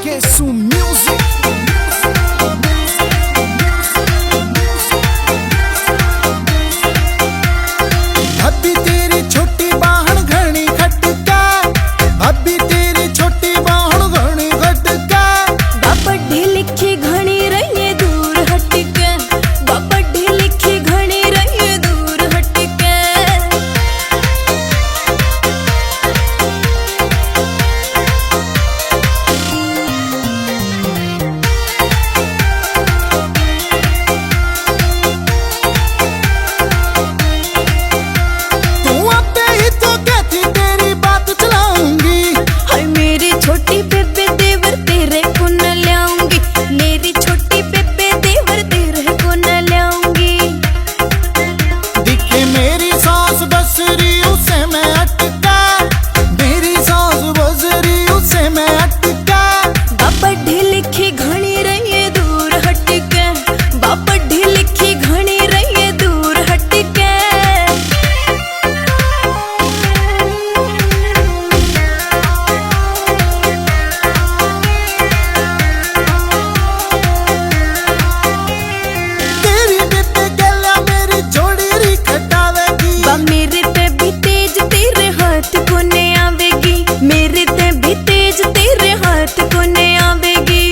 Kesu Music. भाभी तेरी छोटी बाहन घनी खटका, भाभी तेरी छोटी बाहन घनी खटका। बापड्ढी लिखी घनी रहिए दूर हटके, बापड्ढी लिखी घनी रहिए दूर हटके। तू आते ही तो कहती तेरी बात चलाऊंगी, हाय मेरी छोटी बेबे देवर तेरे को न लाऊंगी, मेरी छोटी बेबे देवर तेरे को न लाऊंगी। दिखे मेरी सास बसरी उसे मैं अटका, मेरी सास बसरी उसे मैं अटका। बापड्ढी लिखी घनी रहिए दूर हटके, बापड्ढी लिखी घनी रहिए दूर हटके। तेरी बेबे गला मेरी जोड़ी री खटावेगी, बा मेरे ते भी तेज तेरे हाथ को ने आवेगी, मेरे ते भी तेज तेरे हाथ को ने आवेगी।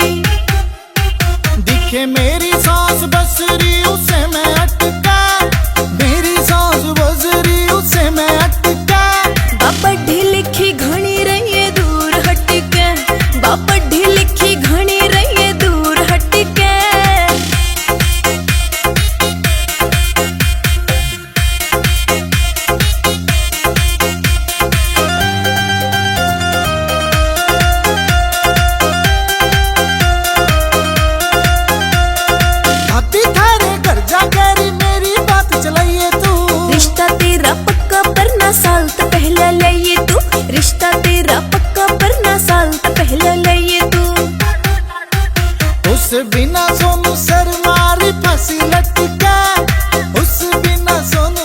दिखे मेरी सास बसरी उसे मैं अटका, मेरी सास बसरी उसे मैं अटका। बापड्ढी लिखी घनी रहिए दूर हटके, बापड्ढी लिखी घनी रहिए दूर हटके। भाभी थारे घर जाकर मेरी बात चलाइए तू, रिश्ता तेरा पक्का पर ना साल तो पहले लाइए तू, रिश्ता तेरा पक्का पर ना साल तो पहले लाइए तू। उस बिना सोनू सरमारी फांसी लटका, उस बिना सोनू